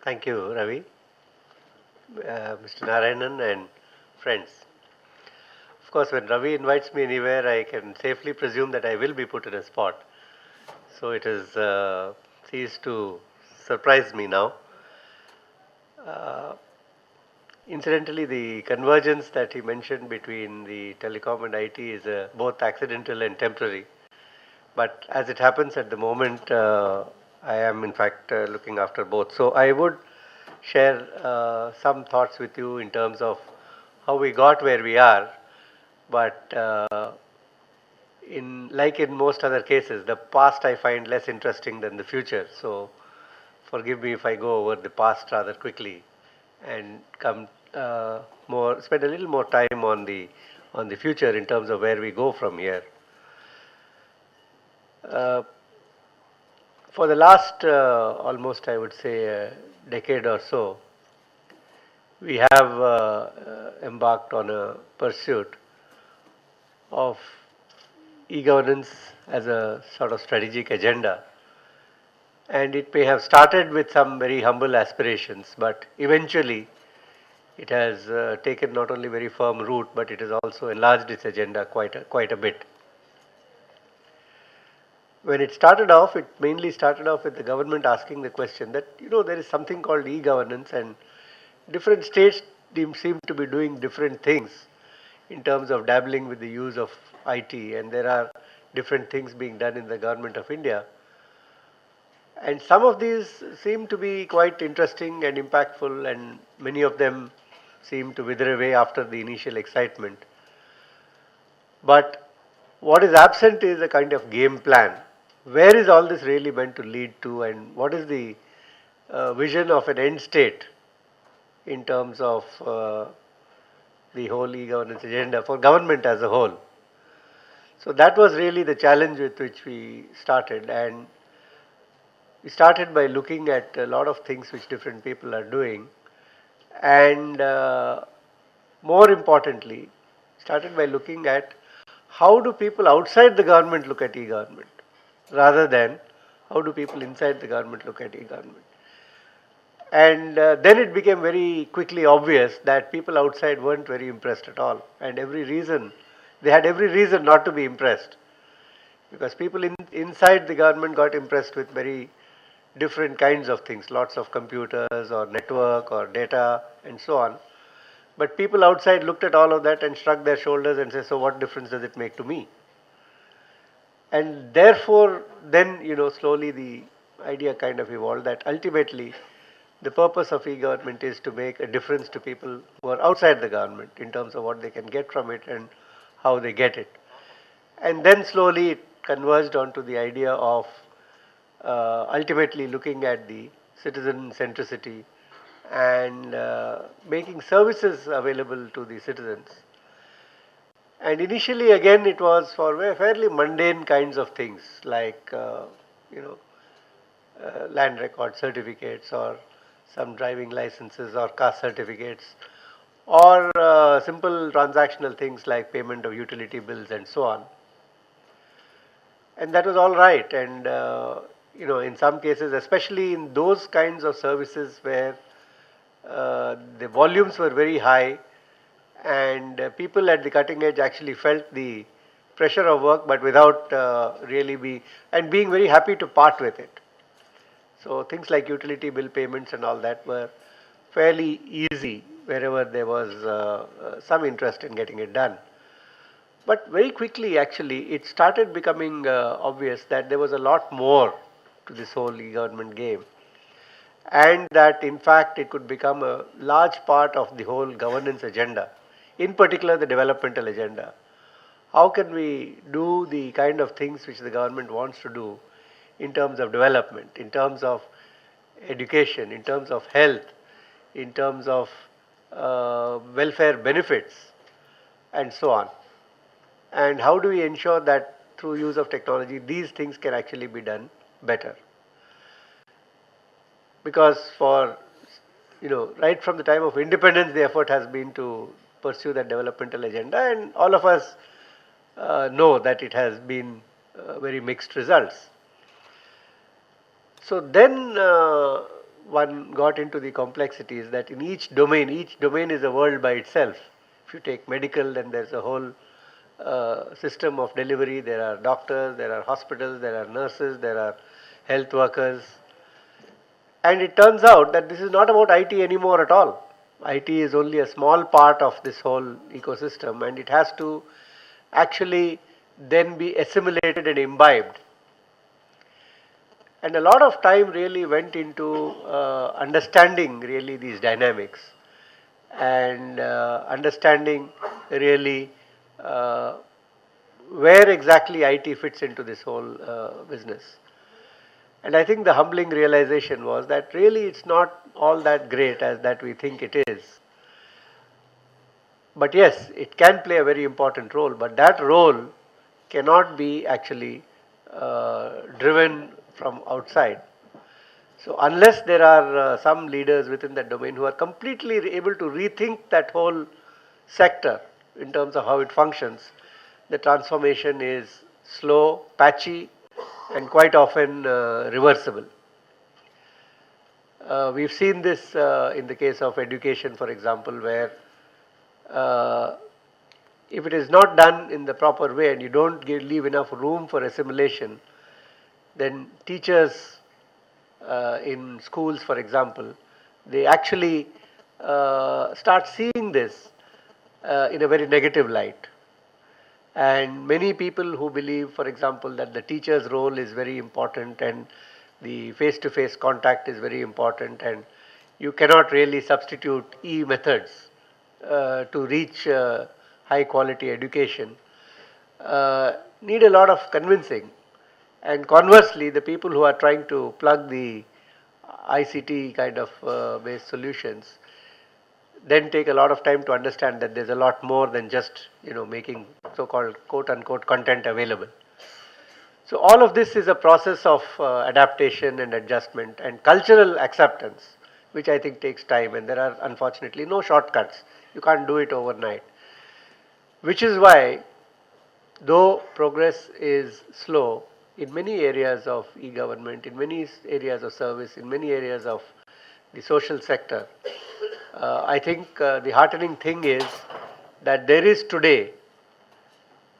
Thank you, Ravi, Mr. Narayanan, and friends. Of course, when Ravi invites me anywhere, I can safely presume that I will be put in a spot. So it has ceased to surprise me now. Uh, Incidentally, the convergence that he mentioned between the telecom and IT is both accidental and temporary. But as it happens at the moment, I am in fact looking after both. So I would share some thoughts with you in terms of how we got where we are. But in like in most other cases, the past I find less interesting than the future. So forgive me if I go over the past rather quickly and come spend a little more time on the future in terms of where we go from here. Uh, For the last almost, I would say, a decade or so, we have embarked on a pursuit of e-governance as a sort of strategic agenda. And it may have started with some very humble aspirations, but eventually it has taken not only very firm root, but it has also enlarged its agenda quite a bit. When it started off, it mainly started off with the government asking the question that, there is something called e-governance and different states seem to be doing different things in terms of dabbling with the use of IT, and there are different things being done in the government of India. And some of these seem to be quite interesting and impactful, and many of them seem to wither away after the initial excitement. But what is absent is a kind of game plan. Where is all this really meant to lead to, and what is the vision of an end state in terms of the whole e-governance agenda for government as a whole? So that was really the challenge with which we started, and we started by looking at a lot of things which different people are doing, and more importantly, started by looking at how do people outside the government look at e-government rather than how do people inside the government look at e-government. And then it became very quickly obvious that people outside weren't very impressed at all, and they had every reason not to be impressed, because people inside the government got impressed with very different kinds of things, lots of computers or network or data and so on. But people outside looked at all of that and shrugged their shoulders and said, so what difference does it make to me? And therefore, then, slowly the idea kind of evolved that ultimately the purpose of e-government is to make a difference to people who are outside the government in terms of what they can get from it and how they get it. And then slowly it converged onto the idea of ultimately looking at the citizen centricity and making services available to the citizens. And initially, again, it was for fairly mundane kinds of things like, you know, land record certificates or some driving licenses or caste certificates or simple transactional things like payment of utility bills and so on. And that was all right. And, in some cases, especially in those kinds of services where the volumes were very high and people at the cutting edge actually felt the pressure of work, but without being very happy to part with it. So things like utility bill payments and all that were fairly easy wherever there was some interest in getting it done. But very quickly, actually, it started becoming obvious that there was a lot more to this whole e-government game, and that in fact it could become a large part of the whole governance agenda, in particular the developmental agenda. How can we do the kind of things which the government wants to do in terms of development, in terms of education, in terms of health, in terms of welfare benefits, and so on? And how do we ensure that through use of technology these things can actually be done better? Because for right from the time of independence, the effort has been to pursue that developmental agenda, and all of us know that it has been very mixed results. So then one got into the complexities that in each domain is a world by itself. If you take medical, then there's a whole system of delivery. There are doctors, there are hospitals, there are nurses, there are health workers. And it turns out that this is not about IT anymore at all. IT is only a small part of this whole ecosystem, and it has to actually then be assimilated and imbibed. And a lot of time really went into understanding really these dynamics and understanding really uh, where exactly IT fits into this whole business. And I think the humbling realization was that really it's not all that great as that we think it is. But yes, it can play a very important role, but that role cannot be actually driven from outside. So unless there are some leaders within that domain who are completely able to rethink that whole sector in terms of how it functions, the transformation is slow, patchy, and quite often reversible. We've seen this in the case of education, for example, where uh, if it is not done in the proper way and you don't leave enough room for assimilation, then teachers in schools, for example, they actually start seeing this in a very negative light. And many people who believe, for example, that the teacher's role is very important and the face to face contact is very important, and you cannot really substitute e methods to reach high quality education, need a lot of convincing. And conversely, the people who are trying to plug the ICT kind of based solutions then take a lot of time to understand that there's a lot more than just making so-called quote unquote content available. So all of this is a process of adaptation and adjustment and cultural acceptance, which I think takes time, and there are unfortunately no shortcuts. You can't do it overnight. Which is why, though progress is slow in many areas of e-government, in many areas of service, in many areas of the social sector, I think the heartening thing is that there is today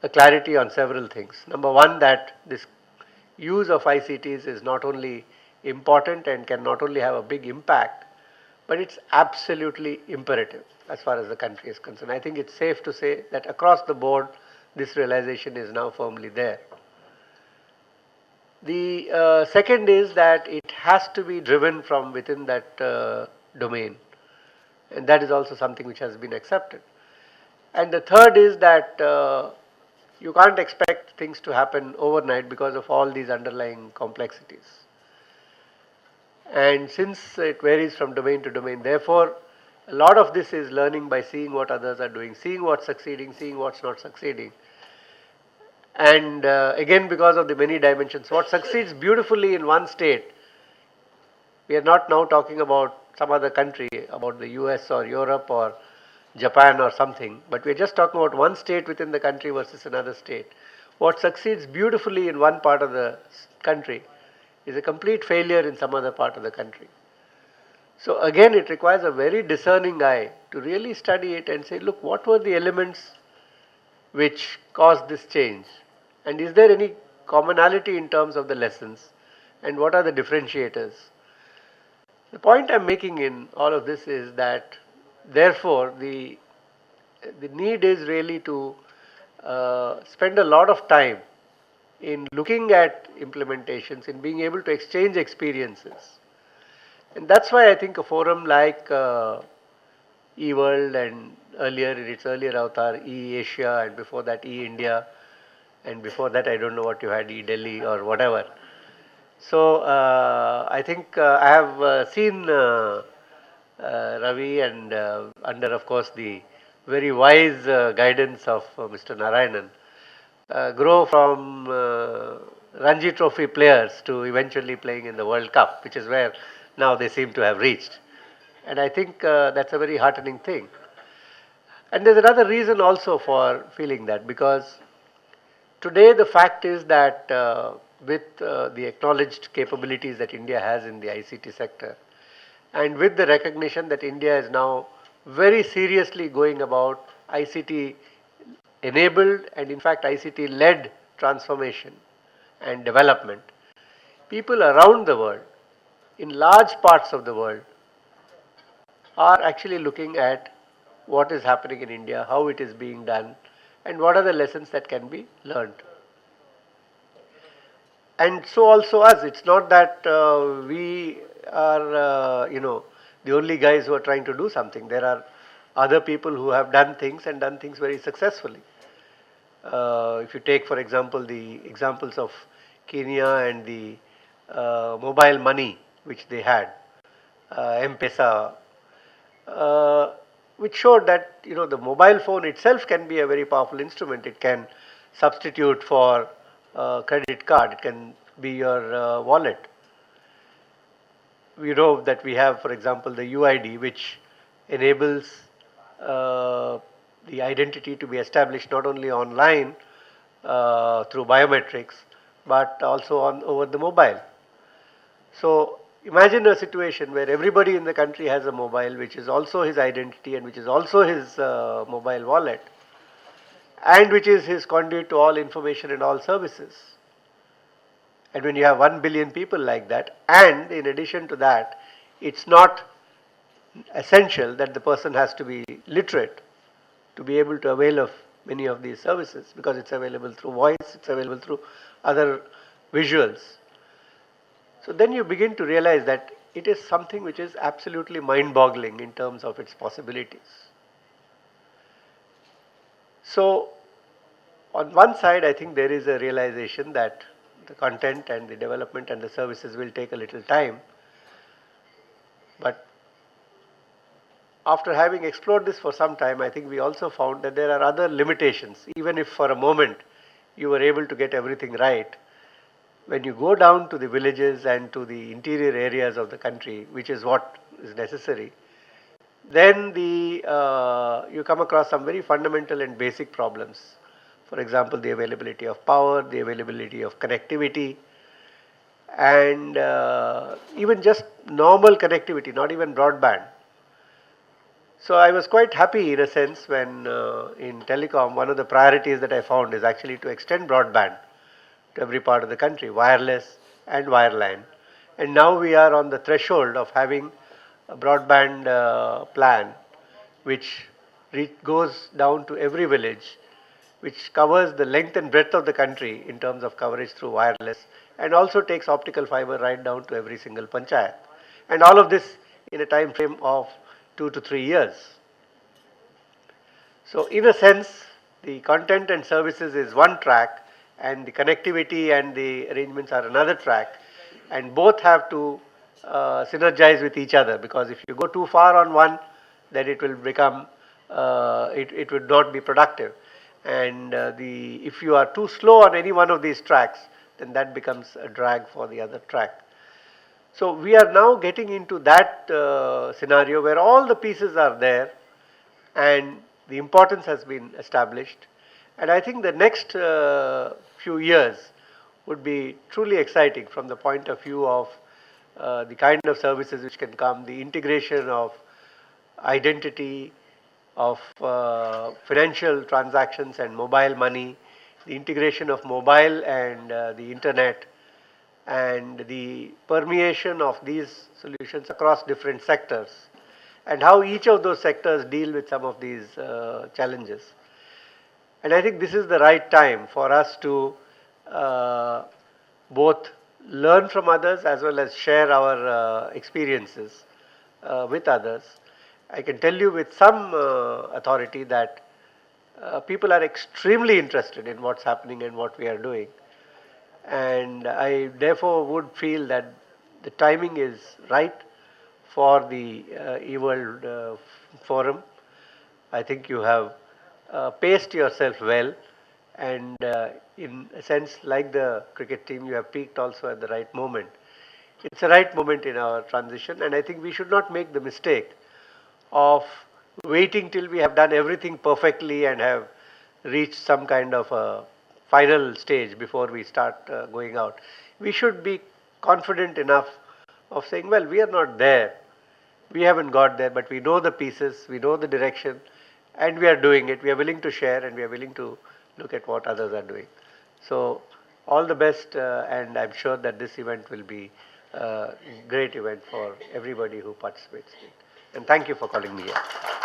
a clarity on several things. Number one, that this use of ICTs is not only important and can not only have a big impact, but it's absolutely imperative as far as the country is concerned. I think it's safe to say that across the board, this realization is now firmly there. The second is that it has to be driven from within that domain, and that is also something which has been accepted. And the third is that you can't expect things to happen overnight because of all these underlying complexities. And since it varies from domain to domain, therefore, a lot of this is learning by seeing what others are doing, seeing what's succeeding, seeing what's not succeeding. And again, because of the many dimensions, what succeeds beautifully in one state, we are not now talking about some other country, about the US or Europe or Japan or something, but we are just talking about one state within the country versus another state. What succeeds beautifully in one part of the country is a complete failure in some other part of the country. So again, it requires a very discerning eye to really study it and say, look, what were the elements which caused this change? And is there any commonality in terms of the lessons? And what are the differentiators? The point I'm making in all of this is that, therefore, the need is really to spend a lot of time in looking at implementations, in being able to exchange experiences. And that's why I think a forum like eWorld, and earlier in its earlier avatar eAsia, and before that eIndia, and before that I don't know what you had, eDelhi or whatever. So I think I have seen Ravi, and under of course the very wise guidance of Mr. Narayanan, grow from Ranji Trophy players to eventually playing in the World Cup, which is where now they seem to have reached. And I think that's a very heartening thing. And there's another reason also for feeling that, because today the fact is that with the acknowledged capabilities that India has in the ICT sector, and with the recognition that India is now very seriously going about ICT enabled and in fact ICT led transformation and development, people around the world, in large parts of the world, are actually looking at what is happening in India, how it is being done, and what are the lessons that can be learned. And so also us. It's not that we are, the only guys who are trying to do something. There are other people who have done things and done things very successfully. If you take, for example, the examples of Kenya and the mobile money which they had, M-Pesa, uh, which showed that the mobile phone itself can be a very powerful instrument. It can substitute for credit card. It can be your wallet. We know that we have, for example, the UID, which enables the identity to be established not only online through biometrics, but also on over the mobile. So imagine a situation where everybody in the country has a mobile, which is also his identity and which is also his mobile wallet, and which is his conduit to all information and all services. And when you have 1 billion people like that, and in addition to that, it's not essential that the person has to be literate to be able to avail of many of these services, because it's available through voice, it's available through other visuals. So then you begin to realize that it is something which is absolutely mind-boggling in terms of its possibilities. So on one side, I think there is a realization that the content and the development and the services will take a little time. But after having explored this for some time, I think we also found that there are other limitations. Even if for a moment you were able to get everything right, when you go down to the villages and to the interior areas of the country, which is what is necessary, then you come across some very fundamental and basic problems. For example, the availability of power, the availability of connectivity, and even just normal connectivity, not even broadband. So I was quite happy in a sense when in telecom, one of the priorities that I found is actually to extend broadband to every part of the country, wireless and wireline. And now we are on the threshold of having a broadband plan which goes down to every village, which covers the length and breadth of the country in terms of coverage through wireless, and also takes optical fiber right down to every single panchayat. And all of this in a time frame of 2 to 3 years. So in a sense, the content and services is one track, and the connectivity and the arrangements are another track, and both have to synergize with each other, because if you go too far on one, then it will become, it would not be productive. And if you are too slow on any one of these tracks, then that becomes a drag for the other track. So we are now getting into that scenario where all the pieces are there and the importance has been established. And I think the next few years would be truly exciting from the point of view of the kind of services which can come, the integration of identity, of financial transactions and mobile money, the integration of mobile and the internet, and the permeation of these solutions across different sectors, and how each of those sectors deal with some of these challenges. And I think this is the right time for us to both learn from others as well as share our experiences with others. I can tell you with some authority that people are extremely interested in what's happening and what we are doing. And I therefore would feel that the timing is right for the eWorld forum. I think you have paced yourself well, and in a sense, like the cricket team, you have peaked also at the right moment. It's a right moment in our transition, and I think we should not make the mistake of waiting till we have done everything perfectly and have reached some kind of a final stage before we start going out. We should be confident enough of saying, well, we are not there, We haven't got there, but we know the pieces, we know the direction, and we are doing it. We are willing to share, and we are willing to look at what others are doing. So, all the best, and I'm sure that this event will be a great event for everybody who participates in it. And thank you for calling me here.